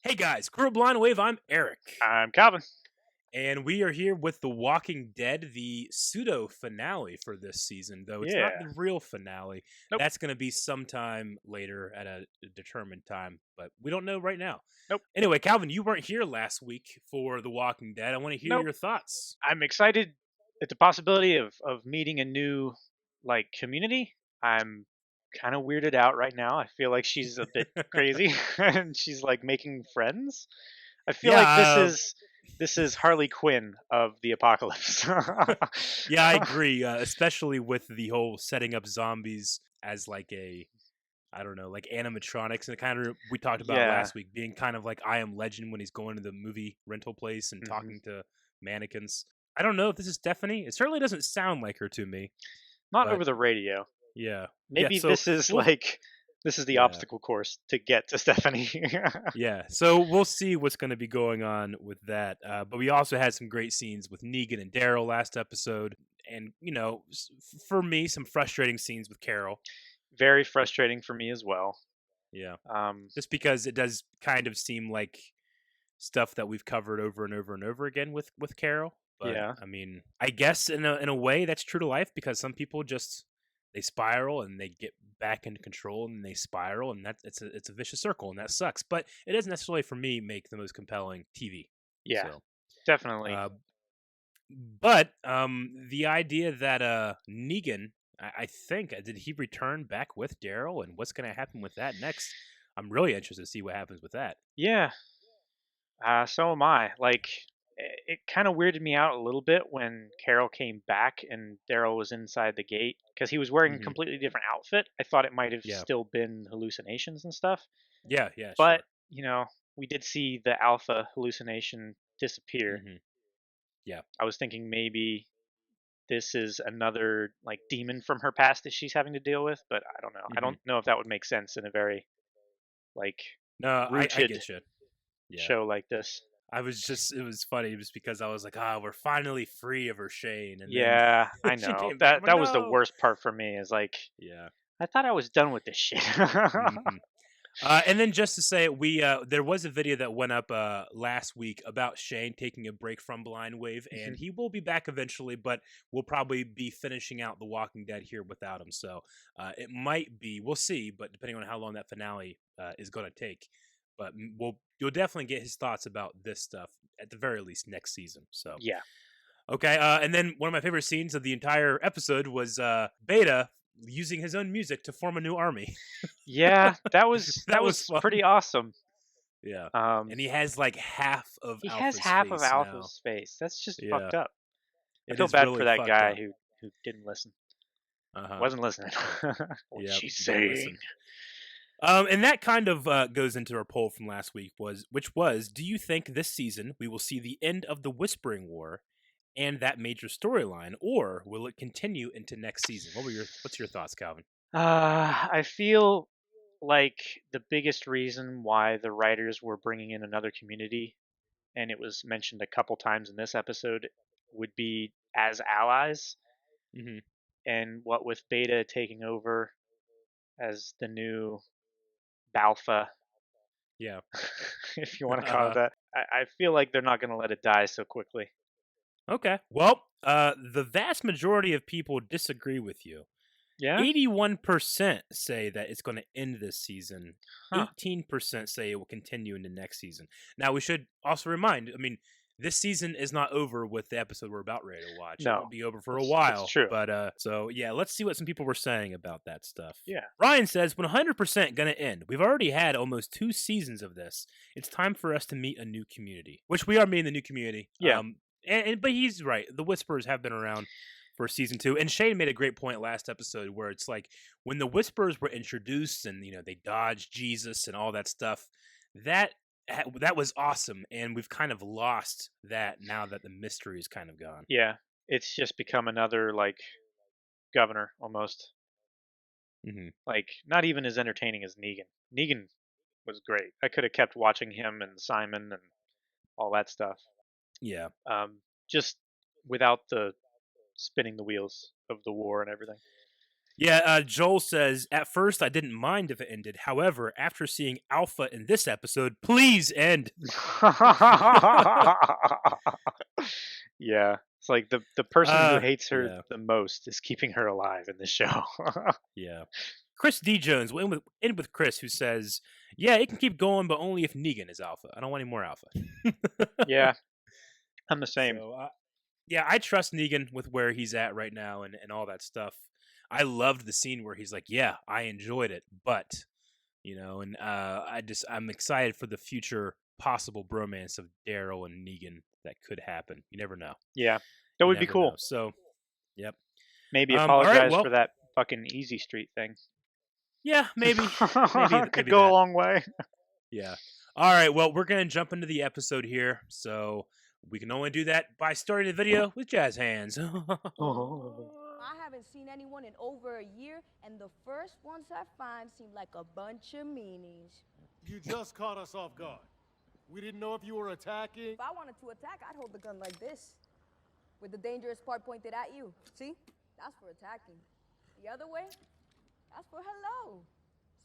Hey guys, Crew Blind Wave, I'm Eric. I'm Calvin. And we are here with The Walking Dead, the pseudo finale for this season, though it's not Yeah. the real finale. Nope. That's going to be sometime later at a determined time, but we don't know right now. Nope. Anyway, Calvin, you weren't here last week for The Walking Dead. I want to hear Nope. your thoughts. I'm excited at the possibility of meeting a new community. I'm kind of weirded out right now. I feel like she's a bit crazy and she's like making friends. I feel Yeah, like this is Harley Quinn of the apocalypse. yeah, I agree, especially with the whole setting up zombies as like a I don't know, like animatronics, and it kind of we talked about Yeah. last week being kind of like I Am Legend when he's going to the movie rental place and hmm talking to mannequins. I don't know if this is Stephanie. It certainly doesn't sound like her to me, Not but over the radio. yeah, yeah. Maybe So we'll this is the yeah, obstacle course to get to Stephanie. yeah. So we'll see what's going to be going on with that. But we also had some great scenes with Negan and Daryl last episode, and for me, some frustrating scenes with Carol. Very frustrating for me as well. Yeah, Um, just because it does kind of seem like stuff that we've covered over and over and over again with Carol. But yeah, I mean, I guess in a way that's true to life because some people just they spiral and they get back into control and they spiral and it's a vicious circle and that sucks. But it doesn't necessarily for me make the most compelling TV. yeah, So, definitely. uh, but the idea that Negan, I think, did he return back with Daryl and what's going to happen with that next? I'm really interested to see what happens with that. Yeah, so am I. Like, it kind of weirded me out a little bit when Carol came back and Daryl was inside the gate because he was wearing a Hmm. completely different outfit. I thought it might have Yeah, still been hallucinations and stuff, yeah, yeah, but sure. we did see the alpha hallucination disappear. Hmm. Yeah. I was thinking maybe this is another like demon from her past that she's having to deal with, but I don't know. I Hmm. don't know if that would make sense in a very like No, I rooted get you. Yeah. show like this. I was just it was funny just because I was like, ah, we're finally free of her Shane, and then Yeah, I she know. came back. I'm That like, that was the no. worst part for me is like Yeah. I thought I was done with this shit. Hmm. And then just to say, we there was a video that went up last week about Shane taking a break from Blind Wave, and Mhm. he will be back eventually, but we'll probably be finishing out The Walking Dead here without him. So it might be, we'll see, but depending on how long that finale is going to take, but you'll definitely get his thoughts about this stuff at the very least next season. So Yeah. okay, and then one of my favorite scenes of the entire episode was Beta using his own music to form a new army. Yeah, that was That that was was fun. pretty awesome. Yeah. Um And he has like half of he has Alpha's half of face now. Alpha's face. That's just Yeah. fucked up. I It feel is bad for really that fucked guy up. who didn't listen. Uh-huh. Wasn't listening. What's Yeah. she Didn't saying? listen. And that kind of goes into our poll from last week which was, do you think this season we will see the end of the Whispering War and that major storyline, or will it continue into next season? What's your thoughts, Calvin? I feel like the biggest reason why the writers were bringing in another community, and it was mentioned a couple times in this episode, would be as allies. Hmm. And what with Beta taking over as the new Balfa, Yeah. if you want to call it Uh-huh. that, I feel like they're not going to let it die so quickly. Okay. Well, the vast majority of people disagree with you. Yeah? 81% say that it's going to end this season. Huh. 18% say it will continue into next season. Now, we should also remind, I mean, this season is not over with the episode we're about ready to watch. It No, won't be over for a it's while. true. But so yeah, let's see what some people were saying about that stuff. Yeah. Ryan says 100% going to end. We've already had almost 2 seasons of this. It's time for us to meet a new community, which we are meeting the new community. Yeah. But he's right. The Whisperers have been around for season 2. And Shane made a great point last episode where it's like when the Whisperers were introduced and they dodged Jesus and all that stuff, that that was awesome, and we've kind of lost that now that the mystery is kind of gone. Yeah. It's just become another, like, governor almost. Hmm. Like, not even as entertaining as Negan. Negan was great. I could have kept watching him and Simon and all that stuff. Yeah. Just without the spinning the wheels of the war and everything. Yeah, Joel says, at first I didn't mind if it ended. However, after seeing Alpha in this episode, please end. Yeah. It's like the person who hates her yeah. the most is keeping her alive in the show. Yeah. Chris D. Jones will end with Chris, who says, yeah, it can keep going, but only if Negan is Alpha. I don't want any more Alpha. Yeah. I'm the same. So, yeah, I trust Negan with where he's at right now and all that stuff. I loved the scene where he's like, yeah, I enjoyed it, but, you know, and I'm excited for the future possible bromance of Daryl and Negan that could happen. You never know. Yeah. That would be Never cool. know. So, yep. Maybe all apologize right, well, for that fucking Easy Street thing. Yeah, maybe. Could go a long way. Yeah. All right, well, we're going to jump into the episode here. So we can only do that by starting the video with jazz hands. I haven't seen anyone in over a year, and the first ones I find seem like a bunch of meanies. You just caught us off guard. We didn't know if you were attacking. If I wanted to attack, I'd hold the gun like this, with the dangerous part pointed at you. See? That's for attacking. The other way, that's for hello.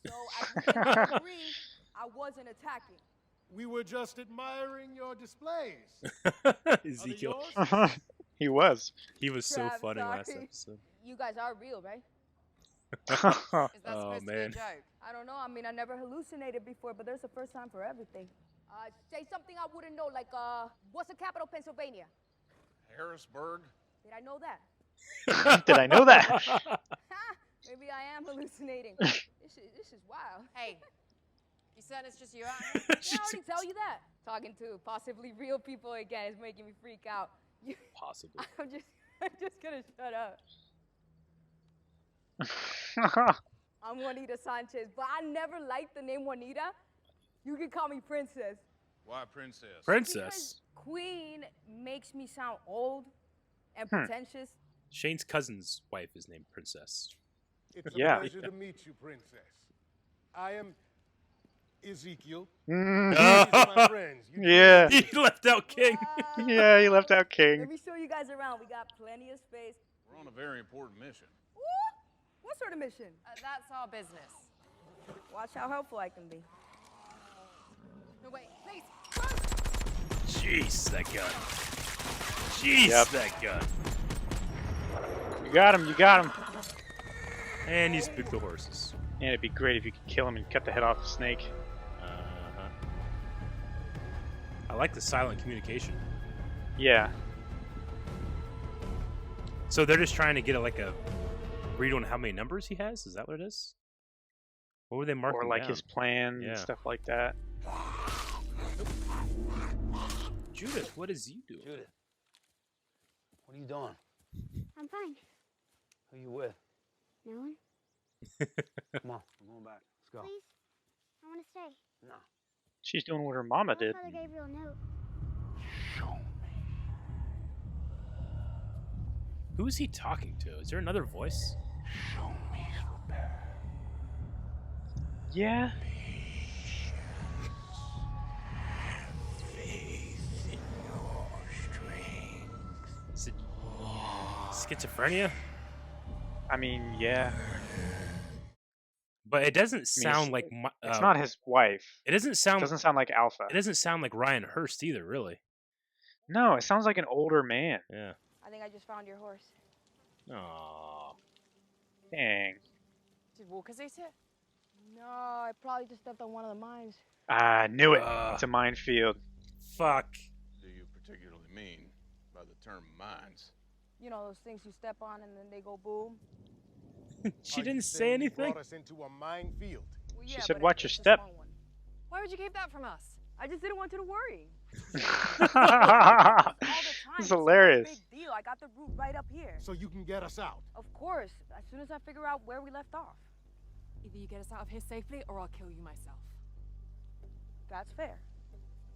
So as we can agree, I wasn't attacking. We were just admiring your displays. Ezekiel. He was. He was so Trav, funny last sorry. episode. You guys are real, right? Is that Oh, supposed to be a man. joke? I don't know. I mean, I never hallucinated before, but there's a first time for everything. Say something I wouldn't know, like, what's the capital of Pennsylvania? Harrisburg. Did I know that? Did I know that? Maybe I am hallucinating. This is wild. Hey, you said it's just you out here? Yeah, I already tell you that. Talking to possibly real people again is making me freak out. Possibly. I'm just gonna shut up. I'm Juanita Sanchez, but I never liked the name Juanita. You can call me Princess. Why princess? Princess. Because Queen makes me sound old and pretentious. Shane's cousin's wife is named Princess. It's a Yeah. pleasure to meet you, Princess. I am Ezekiel. Mm, These are my friends. You yeah. He left out King. Wow. Yeah, he left out Let King. me show you guys around. We got plenty of space. We're on a very important mission. What sort of mission? That's our business. Watch how helpful I can be. No, wait, please. Jeez, that gun. Jeez, Yep. that gun. You got him, you got him. And you spook the horses. Yeah, it'd be great if you could kill him and cut the head off the snake. Uh-huh. I like the silent communication. Yeah. So they're just trying to get a read on how many numbers he has? Is that what it is? What were they marking Or like down? his plan Yeah. and stuff like that. Judith, what is you doing? Judith, what are you doing? I'm fine. Who you with? No one? Come on, we're going back. Let's go. Please? I want to stay. No. She's doing what her mama My did. father gave you a note. Show me. Who is he talking to? Is there another voice? Show me, Super. Yeah. Faith in your strength. Is it schizophrenia? I mean, yeah. But it doesn't it's- sound like It's not his wife. It doesn't sound. It doesn't sound like Alpha. It doesn't sound like Ryan Hurst either, really. No, it sounds like an older man. Yeah. I think I just found your horse. Aww. Dang. Did Walkers eat it? No, I probably just stepped on one of the mines. I knew it. Ah. It's a minefield. Fuck. Do you particularly mean by the term mines? You know, those things you step on and then they go boom? She Are you didn't say saying you anything. brought us into a minefield. Well, She yeah, said, but "Watch your it's a step." small one. Why would you keep that from us? I just didn't want you to worry. This All the time. is It's not a hilarious. big deal. I got the route right up here. So you can get us out. Of course, as soon as I figure out where we left off. Either you get us out of here safely, or I'll kill you myself. That's fair.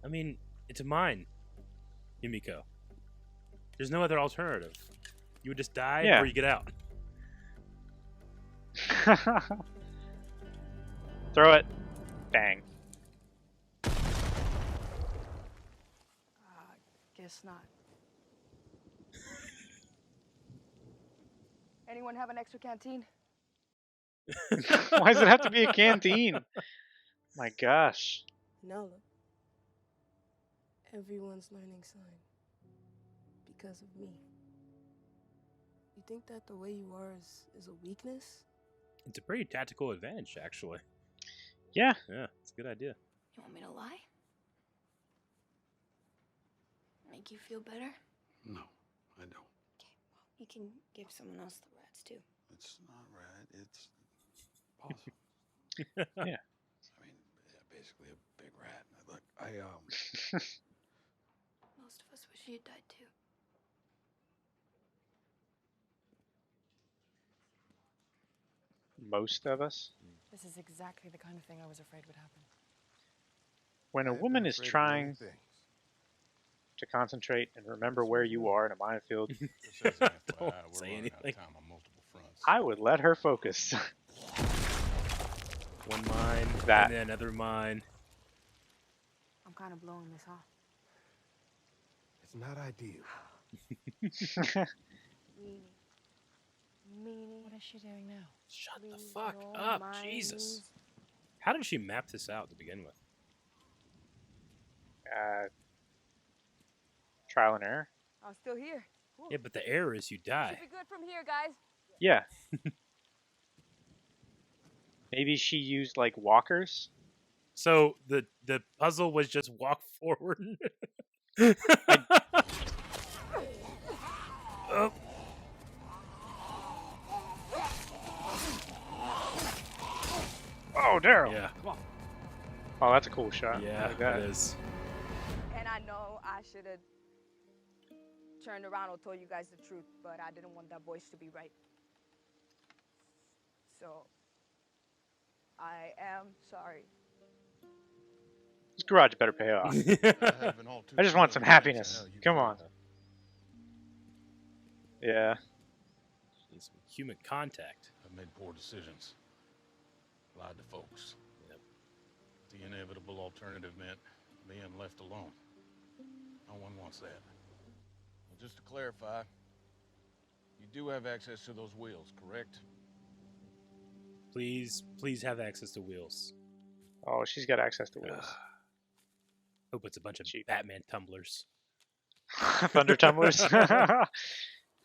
I mean, it's mine, Yumiko. There's no other alternative. You would just die Yeah. or you get out. Throw it. Bang. Guess not. Anyone have an extra canteen? Why does it have to be a canteen? My gosh. Now look. Everyone's learning sign. Because of me. You think that the way you are is a weakness? It's a pretty tactical advantage, actually. Yeah. Yeah, it's a good idea. You want me to lie? Make you feel better? No, I don't. Okay, well, you can give someone else the rats too. It's not rat. It's possum. Yeah. I mean, basically a big rat. Look, Most of us wish you had died too. Most of us. This is exactly the kind of thing I was afraid would happen. When a I've been woman is afraid of trying many things. to concentrate and remember where you are in a minefield, Just as an FYI, Don't we're say running out anything. of time on multiple fronts. I would let her focus. One mine, That. and then another mine. I'm kind of blowing this off. It's not ideal. Meanie. What is she doing now? Shut the Please fuck don't up, mind Jesus. me. How did she map this out to begin with? Trial and error. I'm still here. Cool. Yeah, but the error is you die. Should be good from here, guys. Yeah. Maybe she used like walkers. So the puzzle was just walk forward. Oh. Oh, Daryl. Yeah, Oh, that's a cool shot. yeah, I like that. it is. And I know I should have turned around or told you guys the truth, but I didn't want that voice to be right. So, I am sorry. This garage better pay off. I just want some happiness. Come on. Yeah. Need some human contact. I've made poor decisions. Lied to folks. Yep. The inevitable alternative meant being left alone. No one wants that. Well, just to clarify, you do have access to those wheels, correct? Please have access to wheels. Oh, she's got access to wheels. Hope it's a bunch of Cheap. Batman tumblers. Thunder tumblers. Does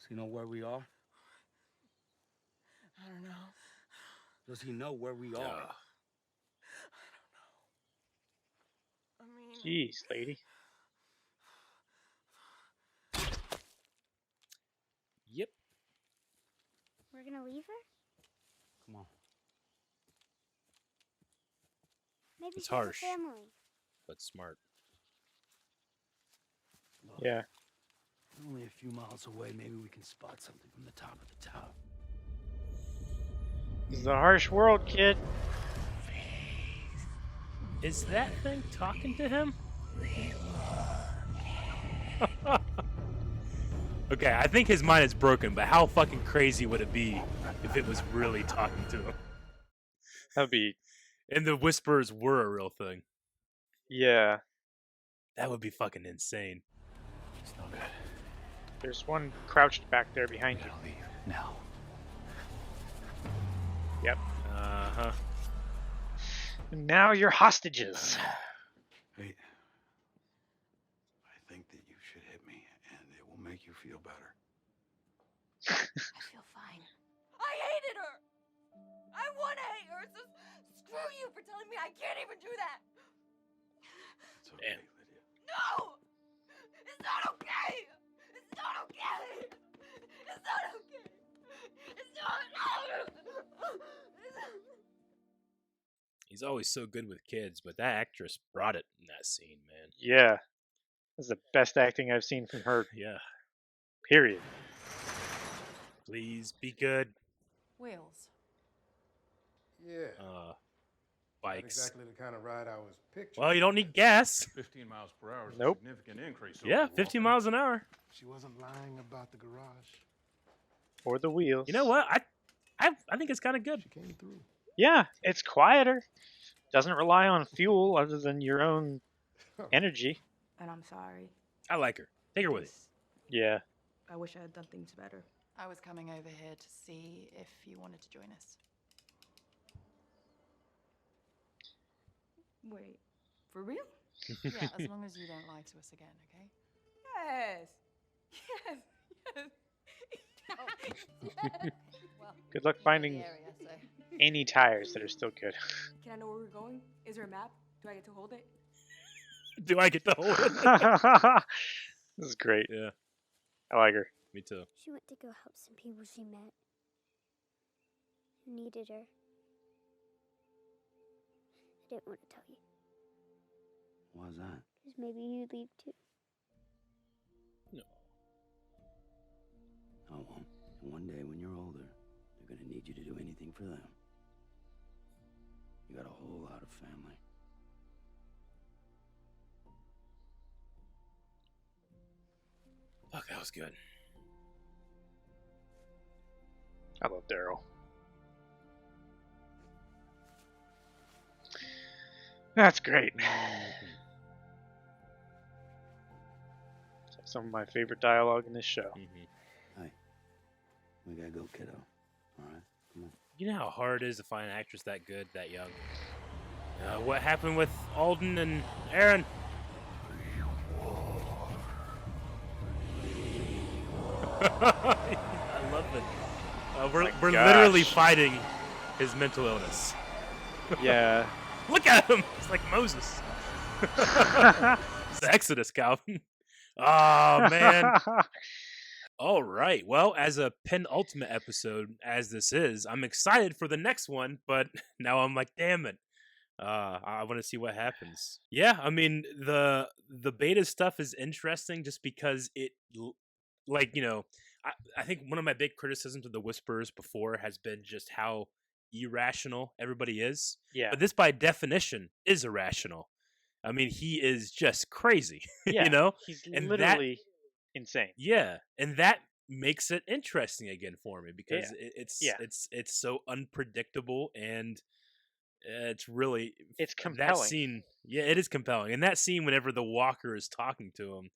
he know where we are? I don't know. Does he know where we are? I mean, Jeez, lady. Yep. We're gonna leave her? Come on. Maybe It's she has a harsh. family. But smart. Look, Yeah. we're only a few miles away. Maybe we can spot something from the top of the tower. This is a harsh world, kid. Is that thing talking to him? Okay, I think his mind is broken, but how fucking crazy would it be if it was really talking to him? That'd be. And the whispers were a real thing. Yeah. That would be fucking insane. It's no good. There's one crouched back there behind We you. gotta leave now. Yep. Uh-huh. And now you're hostages. Wait. I think that you should hit me, and it will make you feel better. I feel fine. I hated her! I want to hate her, so screw you for telling me I can't even do that! It's okay, Damn. Lydia. No! It's not okay! It's not okay! It's not okay! It's not... He's always so good with kids, but that actress brought it in that scene, man. Yeah. This is the best acting I've seen from her, Yeah. period. Please be good. Wheels. Yeah. Not Bikes. exactly the kind of ride I was picturing. Well, you don't need gas. 15 miles per hour is Nope. a significant increase. Yeah, over 15 walking. miles an hour. She wasn't lying about the garage. Or the wheels. You know what? I think it's kind of good. She came through. Yeah, it's quieter. Doesn't rely on fuel other than your own energy. And I'm sorry. I like her. Take her with you. Yeah. I wish I had done things better. I was coming over here to see if you wanted to join us. Wait, for real? Yeah, as long as you don't lie to us again, okay? Yes. Yes. Yes. Yes. Well, Good luck you know the finding area, so. any tires that are still good. Can I know where we're going? Is there a map? Do I get to hold it? Do I get to hold it? This is great. Yeah, I like her. me too. She went to go help some people she met who needed her. I didn't want to tell you, Why's that? because maybe you'd leave too. No. I won't. And one day when you're older, they're gonna need you to do anything for them. You got a whole lot of family. Fuck, that was good. I love Daryl. That's great. Some of my favorite dialogue in this show. Mm-hmm. Hey, we gotta go, kiddo. All right, come on. You know how hard it is to find an actress that good, that young. What happened with Alden and Aaron? I love it. We're literally fighting his mental illness. Yeah. Look at him! It's like Moses. It's the Exodus, Calvin. Oh, man. All right. Well, as a penultimate episode, as this is, I'm excited for the next one, but now I'm like, damn it. I want to see what happens. Yeah, I mean, the beta stuff is interesting just because it, like, you know, I think one of my big criticisms of the Whisperers before has been just how irrational everybody is. Yeah. But this, by definition, is irrational. I mean, he is just crazy. Yeah, you know, he's And literally insane. yeah, and that makes it interesting again for me because Yeah. it's so unpredictable and it's really It's that compelling. scene. Yeah, it is compelling, and that scene whenever the Walker is talking to him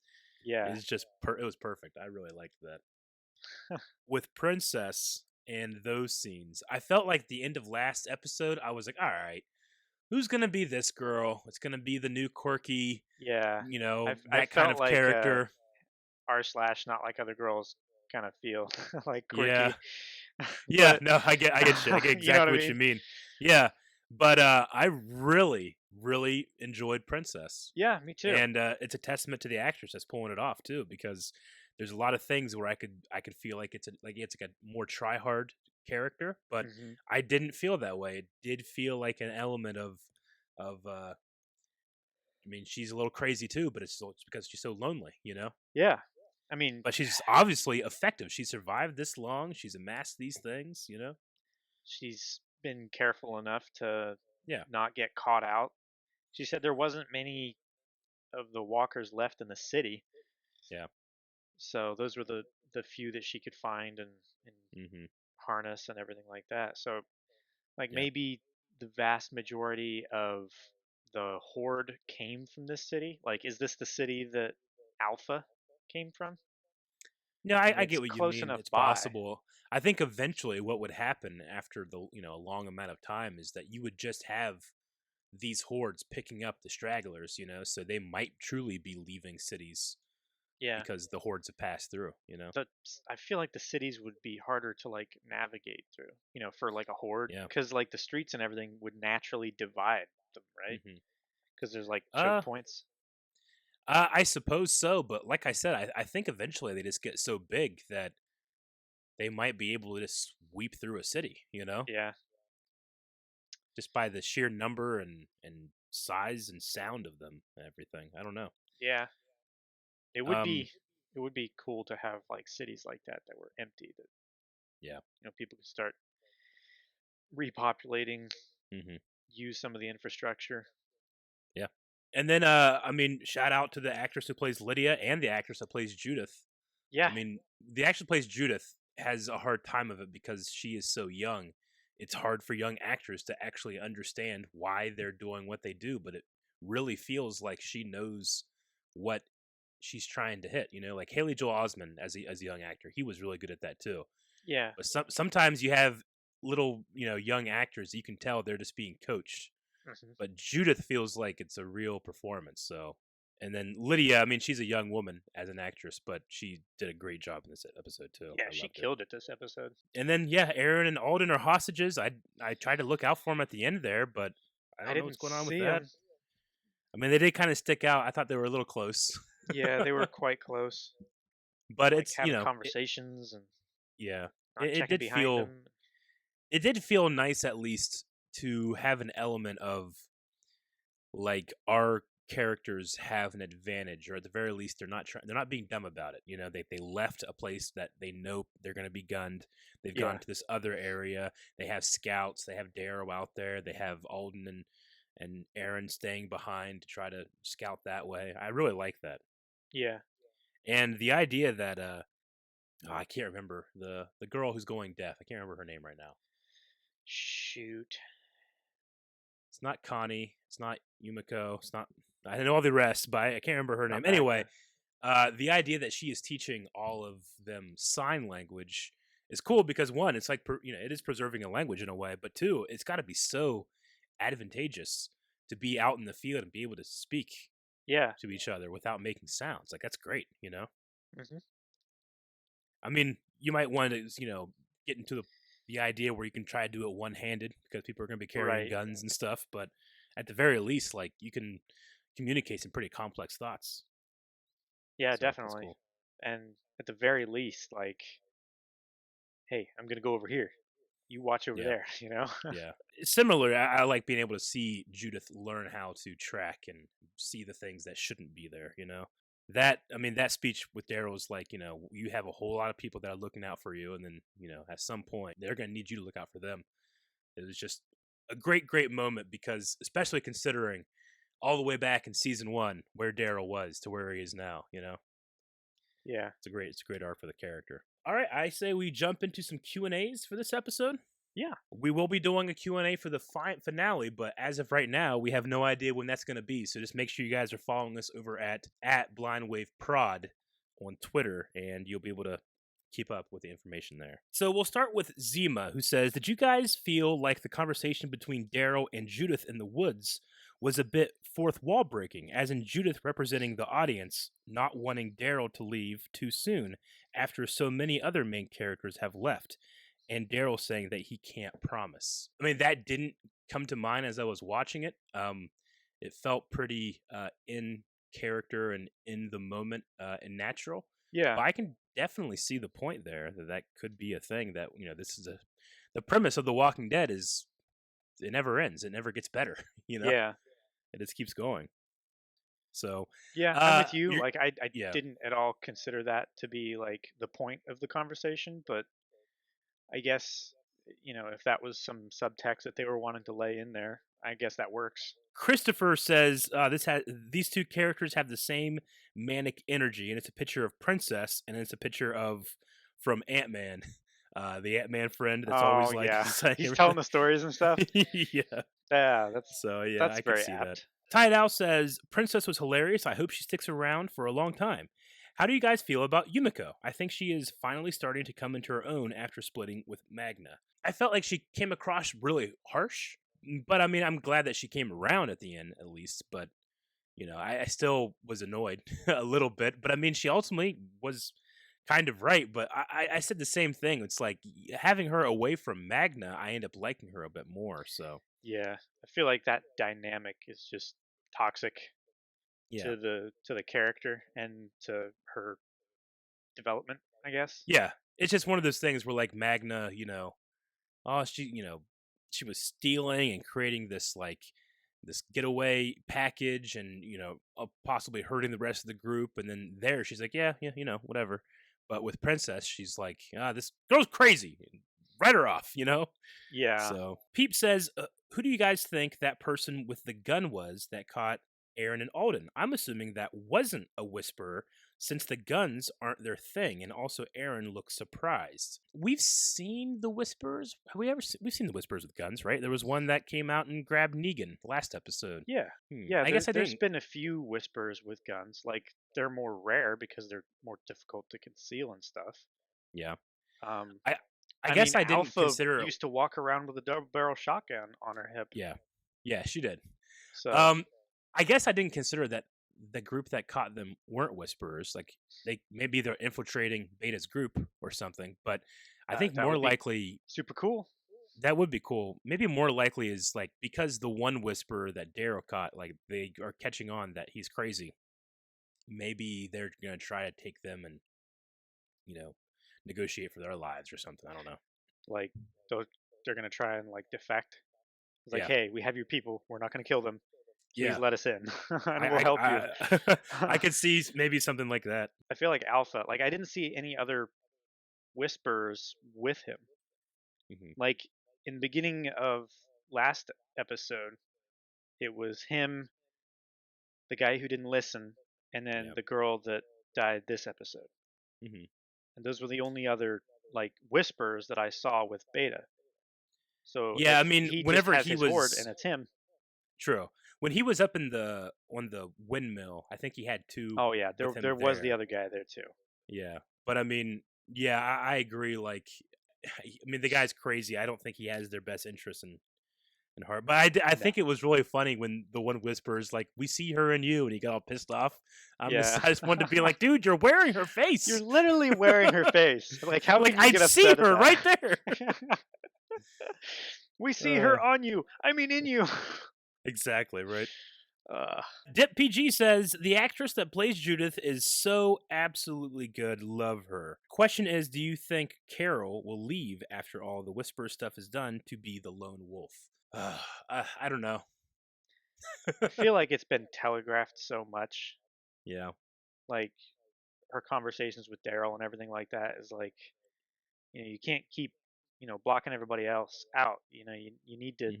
Yeah. is just it was perfect. I really liked that. With Princess and those scenes, I felt like the end of last episode, I was like, all right, who's gonna be this girl? It's gonna be the new quirky, Yeah. you know, I that kind felt of like, character. R/ not like other girls kind of feel like quirky. Yeah. Yeah, But no, I get shit. I get you know exactly what I what you mean? mean. Yeah, but I really, really enjoyed Princess. Yeah, me too. And it's a testament to the actress that's pulling it off too, because there's a lot of things where I could feel like it's a more try hard character, but Mhm. I didn't feel that way. It did feel like an element of I mean, she's a little crazy too, but it's because she's so lonely, you know. Yeah. I mean, But she's obviously effective. She survived this long. She's amassed these things, you know. she's been careful enough to Yeah. not get caught out. She said there wasn't many of the walkers left in the city. Yeah. So those were the few that she could find and Mm-hmm. harness and everything like that. So like Yeah. maybe the vast majority of the horde came from this city. Like, is this the city that Alpha came from? No, I mean, I it's get what you close mean. enough It's by. possible. I think eventually what would happen after the a long amount of time is that you would just have these hordes picking up the stragglers, you know, so they might truly be leaving cities Yeah. because the hordes have passed through, you know. I feel like the cities would be harder to like navigate through, for like a horde, Yeah. because like the streets and everything would naturally divide them, right? Mhm. Because there's like Uh, choke points. I suppose so, but like I said, I think eventually they just get so big that they might be able to just sweep through a city, you know, Yeah. just by the sheer number and size and sound of them and everything. I don't know. Yeah. It would Um, be cool to have like cities like that were empty, that Yeah. people could start repopulating, Mm-hmm. use some of the infrastructure. Yeah. And then, I mean, shout out to the actress who plays Lydia and the actress that plays Judith. Yeah. I mean, the actress who plays Judith has a hard time of it because she is so young. It's hard for young actors to actually understand why they're doing what they do, but it really feels like she knows what she's trying to hit. You know, like Haley Joel Osment as a young actor, he was really good at that too. Yeah. But sometimes you have little, young actors, you can tell they're just being coached. but Judith feels like it's a real performance. So, and then Lydia, I mean, she's a young woman as an actress, but she did a great job in this episode too. Yeah, I she loved it. killed it this episode. And then Aaron and Alden are hostages. I tried to look out for them at the end there, but I don't know what's going on with that. I mean, they did kind of stick out. I thought they were a little close. Yeah, they were quite close. But like it's having conversations and it did feel them. It did feel nice at least to have an element of like our characters have an advantage, or at the very least they're not being dumb about it. They left a place that they know they're going to be gunned. They've gone to this other area. They have scouts. They have Daryl out there. They have Alden and Aaron staying behind to try to scout that way. I really like that. Yeah. And the idea that I can't remember the girl who's going deaf. I can't remember her name right now. Shoot. It's not Connie. It's not Yumiko. It's not. I know all the rest, but I can't remember her name. Anyway, the idea that she is teaching all of them sign language is cool because one, it's like it is preserving a language in a way, but two, it's got to be so advantageous to be out in the field and be able to speak to each other without making sounds. Like that's great, I mean, you might want to get into the idea where you can try to do it one-handed because people are going to be carrying guns and stuff, but at the very least, like you can communicate some pretty complex thoughts. Yeah, so definitely. Cool. And at the very least, like, hey, I'm gonna go over here. You watch over there. Yeah. Similar, I like being able to see Judith learn how to track and see the things that shouldn't be there. That speech with Daryl is like, you have a whole lot of people that are looking out for you, and then at some point they're going to need you to look out for them. It was just a great moment because, especially considering all the way back in season 1 where Daryl was to where he is now. Yeah, it's a great arc for the character. All right, I say we jump into some Q&As for this episode. Yeah, we will be doing a Q&A for the finale, but as of right now, we have no idea when that's going to be. So just make sure you guys are following us over at BlindWaveProd on Twitter, and you'll be able to keep up with the information there. So we'll start with Zima, who says, did you guys feel like the conversation between Daryl and Judith in the woods was a bit fourth wall breaking, as in Judith representing the audience, not wanting Daryl to leave too soon after so many other main characters have left, and Daryl saying that he can't promise? I mean, that didn't come to mind as I was watching it. It felt pretty in character and in the moment and natural. Yeah. But I can definitely see the point there that could be a thing that, this is the premise of The Walking Dead is it never ends. It never gets better, Yeah. It just keeps going. So yeah, I'm with you. Like I didn't at all consider that to be like the point of the conversation, but I guess if that was some subtext that they were wanting to lay in there, I guess that works. Christopher says these two characters have the same manic energy, and it's a picture of Princess, and it's a picture from Ant-Man, the Ant-Man friend that's always like he's telling the stories and stuff. Yeah, that's I very can see apt. that. Tide Owl says Princess was hilarious. I hope she sticks around for a long time. How do you guys feel about Yumiko? I think she is finally starting to come into her own after splitting with Magna. I felt like she came across really harsh, but I mean, I'm glad that she came around at the end at least, but I still was annoyed a little bit, but I mean, she ultimately was kind of right, but I said the same thing. It's like having her away from Magna, I end up liking her a bit more, so. Yeah, I feel like that dynamic is just toxic to the character and to her development, I guess. Yeah, it's just one of those things where like Magna, she was stealing and creating this getaway package and possibly hurting the rest of the group, and then there she's like, yeah, whatever. But with Princess, she's like, this girl's crazy. Write her off, Yeah. So Peep says, who do you guys think that person with the gun was that caught Aaron and Alden? I'm assuming that wasn't a Whisperer, since the guns aren't their thing, and also Aaron looks surprised. We've seen the Whisperers. We've seen the Whisperers with guns, right? There was one that came out and grabbed Negan last episode. Yeah. Yeah, there's been a few Whisperers with guns. Like, they're more rare because they're more difficult to conceal and stuff. Yeah. I guess mean, I didn't Alpha consider used to walk around with a double barrel shotgun on her hip. Yeah. Yeah, she did. So I guess I didn't consider that the group that caught them weren't whisperers. Like maybe they're infiltrating Beta's group or something. But I think that more would be likely super cool. that would be cool. Maybe more likely is like because the one whisperer that Daryl caught, like they are catching on that he's crazy. Maybe they're gonna try to take them and negotiate for their lives or something. I don't know. Like they're gonna try and like defect. It's like, Yeah. hey, we have your people. We're not gonna kill them. Please Yeah. let us in, and we'll help you. I could see maybe something like that. I feel like Alpha. Like I didn't see any other whisperers with him. Mhm. Like in the beginning of last episode, it was him, the guy who didn't listen, and then Yep. the girl that died this episode. Mhm. And those were the only other like whispers that I saw with Beta. So Yeah, if I mean, he whenever just has he his was horde and it's him. true, when he was up on the windmill, I think he had two. Oh yeah, with him there was the there. other guy there too. Yeah, but I mean, yeah, I agree. Like, I mean, the guy's crazy. I don't think he has their best interest in heart. But I think it was really funny when the one whispers like, "We see her in you," and he got all pissed off. I just wanted to be like, "Dude, you're wearing her face. You're literally wearing her face. Like how like can you I get see upset at her that? right there." We see her on you. I mean in you. Exactly right. Uh, Dip PG says the actress that plays Judith is so absolutely good. Love her. Question is, do you think Carol will leave after all the Whisperer stuff is done to be the lone wolf? I don't know. I feel like it's been telegraphed so much. Yeah. Like her conversations with Daryl and everything like that is like, you can't keep, blocking everybody else out. You need to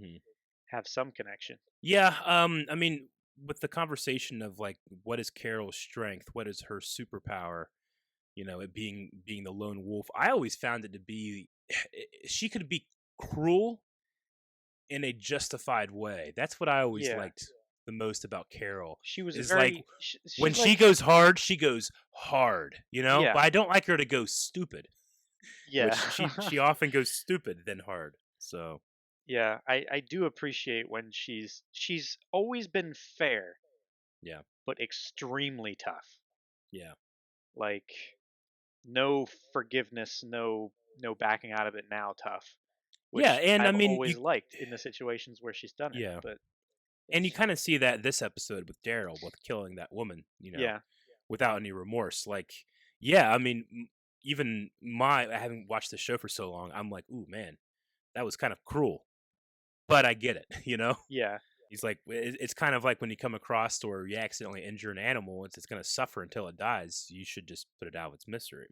have some connection. Yeah. I mean, with the conversation of like, what is Carol's strength? What is her superpower? It being the lone wolf. I always found it to be she could be cruel in a justified way. That's what I always liked the most about Carol. She was is very like when she goes hard, she goes hard. Yeah. But I don't like her to go stupid. Yeah. Which she often goes stupid then hard. So yeah, I do appreciate when she's always been fair. Yeah. But extremely tough. Yeah. Like no forgiveness, no backing out of it now tough. Which and I've I mean always liked in the situations where she's done it. Yeah. But and you kind of see that this episode with Daryl with killing that woman, without any remorse. Like, yeah, I mean, even I haven't watched the show for so long. I'm like, ooh, man, that was kind of cruel. But I get it, Yeah. He's like, it's kind of like when you come across or you accidentally injure an animal, it's going to suffer until it dies. You should just put it out of its misery,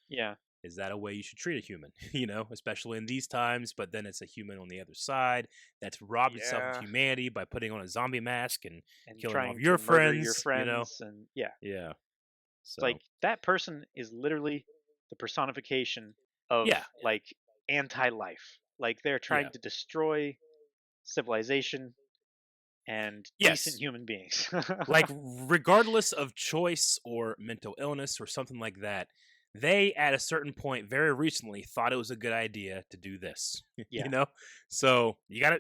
Yeah. Is that a way you should treat a human, especially in these times? But then it's a human on the other side that's robbed itself of humanity by putting on a zombie mask and killing all of your friends, and yeah. Yeah. So Like that person is literally the personification of like anti-life. Like they're trying to destroy civilization and decent human beings. like regardless of choice or mental illness or something like that, they at a certain point very recently thought it was a good idea to do this. So you gotta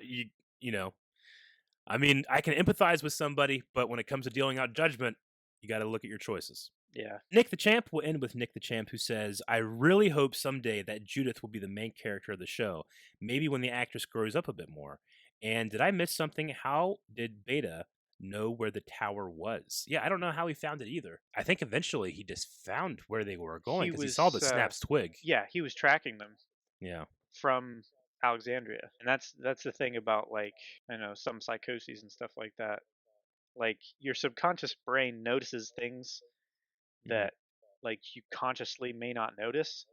I mean, I can empathize with somebody, but when it comes to dealing out judgment, you gotta look at your choices. Yeah. Nick the Champ will end with Nick the Champ, who says, I really hope someday that Judith will be the main character of the show, maybe when the actress grows up a bit more. And did I miss something? How did Beta know where the tower was? Yeah, I don't know how he found it either. I think eventually he just found where they were going because he saw the Snap's twig. Yeah, he was tracking them. Yeah. From Alexandria. And that's the thing about like, I know, some psychoses and stuff like that. Like your subconscious brain notices things that like you consciously may not notice,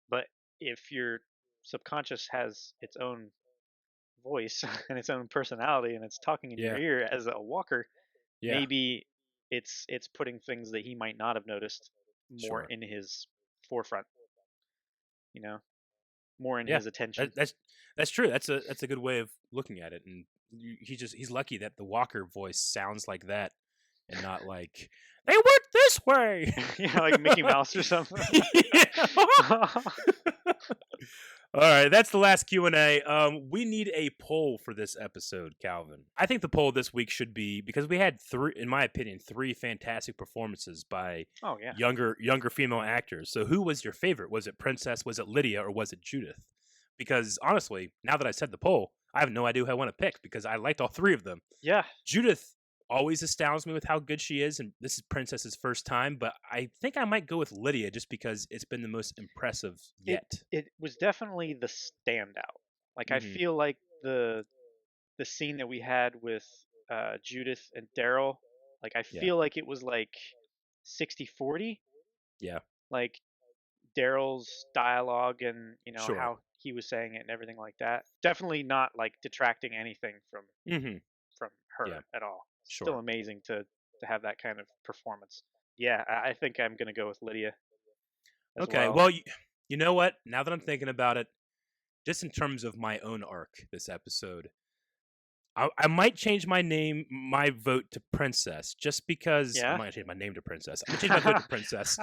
but if your subconscious has its own voice and its own personality and it's talking in your ear as a walker, maybe it's putting things that he might not have noticed more in his forefront, more in his attention. That's true. That's a good way of looking at it. And he's lucky that the walker voice sounds like that and not like they went this way. Like Mickey Mouse or something. All right, that's the last Q&A. We need a poll for this episode, Calvin. I think the poll this week should be, because we had three, in my opinion, three fantastic performances by younger female actors. So who was your favorite? Was it Princess, was it Lydia, or was it Judith? Because honestly, now that I said the poll, I have no idea who I want to pick because I liked all three of them. Yeah. Judith always astounds me with how good she is, and this is Princess's first time, but I think I might go with Lydia just because it's been the most impressive yet. It was definitely the standout. Like I feel like the scene that we had with Judith and Daryl, like I feel like it was like 60-40. Yeah. Like Daryl's dialogue and how he was saying it and everything like that. Definitely not like detracting anything from her at all. Still amazing to have that kind of performance. Yeah, I think I'm gonna go with Lydia. Okay, well, you know what? Now that I'm thinking about it, just in terms of my own arc this episode, I might change my vote to Princess, just because I'm not gonna change my name to Princess. I'm gonna change my vote to Princess.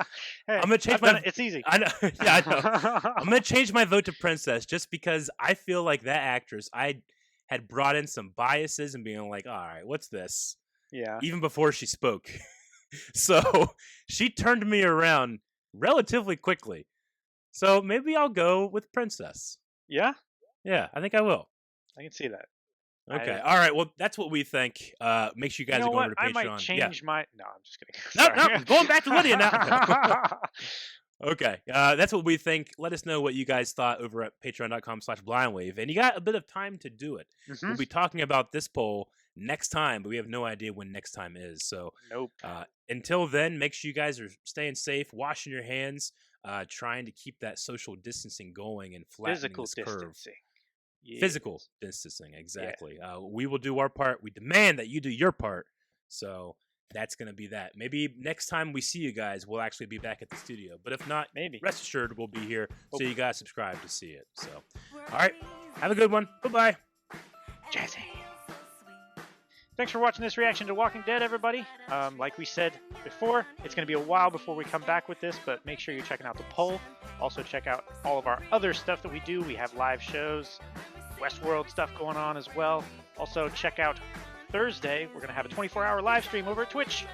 Hey, I'm gonna change my. It's easy. I know. Yeah, I know. I'm gonna change my vote to Princess just because I feel like that actress, I had brought in some biases and being like, all right, what's this? Yeah. Even before she spoke. So she turned me around relatively quickly. So maybe I'll go with Princess. Yeah? Yeah, I think I will. I can see that. Okay. All right. Well, that's what we think. Make sure you guys are going over to Patreon. I might change my... No, I'm just kidding. No, going back to Lydia now. Okay, that's what we think. Let us know what you guys thought over at patreon.com/blindwave. And you got a bit of time to do it. We'll be talking about this poll next time, but we have no idea when next time is. So until then, make sure you guys are staying safe, washing your hands, trying to keep that social distancing going and flattening this curve. Yes. Physical distancing, exactly. Yeah. We will do our part. We demand that you do your part. So that's going to be that. Maybe next time we see you guys, we'll actually be back at the studio. But if not, rest assured we'll be here. So you guys subscribe to see it. So, all right. Have a good one. Bye-bye. Jazzy. Thanks for watching this reaction to Walking Dead, everybody. Like we said before, it's going to be a while before we come back with this, but make sure you're checking out the poll. Also, check out all of our other stuff that we do. We have live shows, Westworld stuff going on as well. Also, check out Thursday. We're going to have a 24-hour live stream over at Twitch.